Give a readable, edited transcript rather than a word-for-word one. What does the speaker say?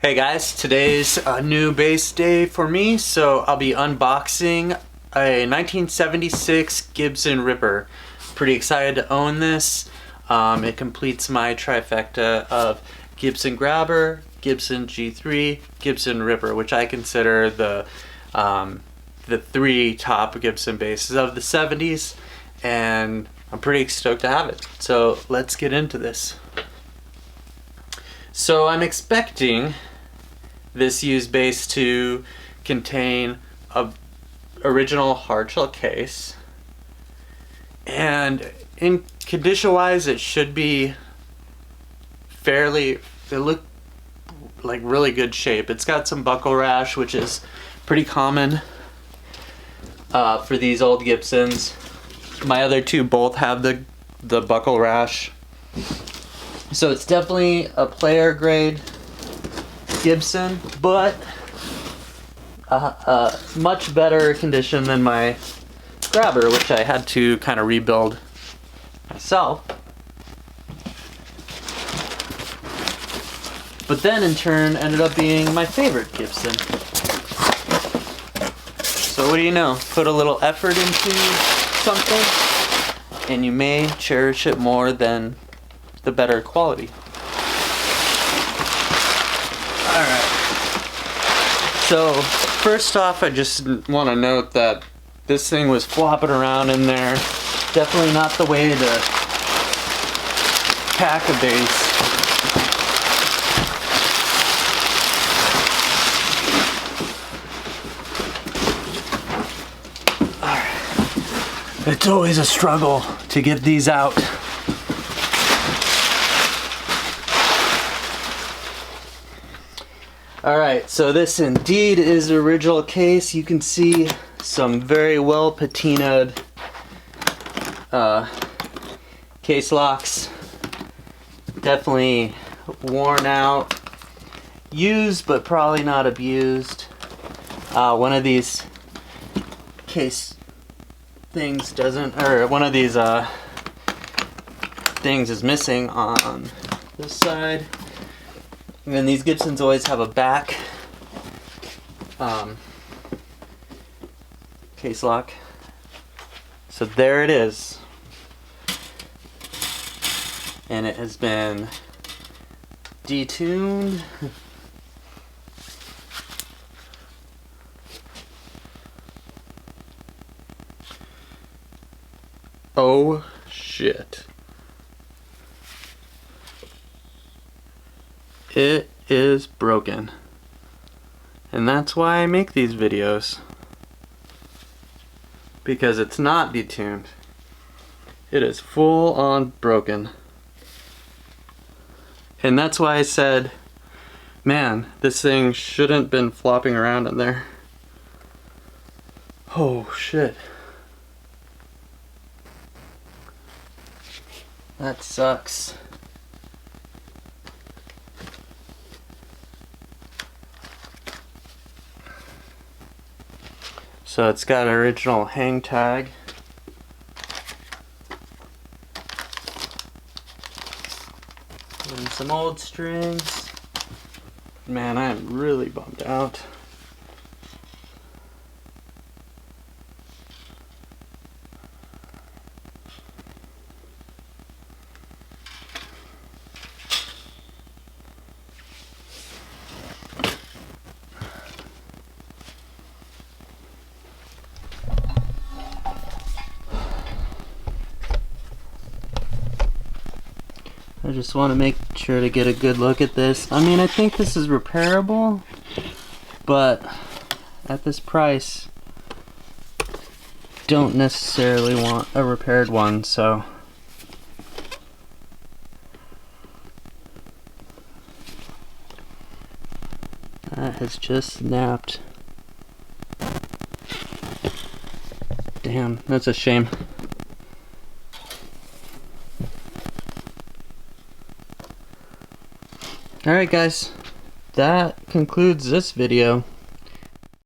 Hey guys, today's a new bass day for me, so I'll be unboxing a 1976 Gibson Ripper. Pretty excited to own this. It completes my trifecta of Gibson Grabber, Gibson G3, Gibson Ripper, which I consider the three top Gibson basses of the 70s, and I'm pretty stoked to have it. So let's get into this. So I'm expecting this used bass to contain a original hardshell case, and in condition wise it should be it look like really good shape. It's got some buckle rash, which is pretty common for these old Gibsons. My other two both have the buckle rash, so it's definitely a player grade Gibson, but much better condition than my Grabber, which I had to kind of rebuild myself. But then in turn ended up being my favorite Gibson. So what do you know? Put a little effort into something and you may cherish it more than the better quality. Alright, so first off, I just want to note that this thing was flopping around in there. Definitely not the way to pack a bass. Alright, it's always a struggle to get these out. Alright, so this indeed is the original case. You can see some very well patinaed case locks. Definitely worn out. Used, but probably not abused. One of these case things one of these things is missing on this side. And then these Gibsons always have a back case lock. So there it is. And it has been detuned. Oh shit. It is broken. And that's why I make these videos. Because it's not detuned. It is full on broken. And that's why I said, man, this thing shouldn't been flopping around in there. Oh shit. That sucks. So it's got an original hang tag. And some old strings. Man, I am really bummed out. I just want to make sure to get a good look at this. I mean, I think this is repairable, but at this price, don't necessarily want a repaired one, so. That has just snapped. Damn, that's a shame. Alright guys, that concludes this video.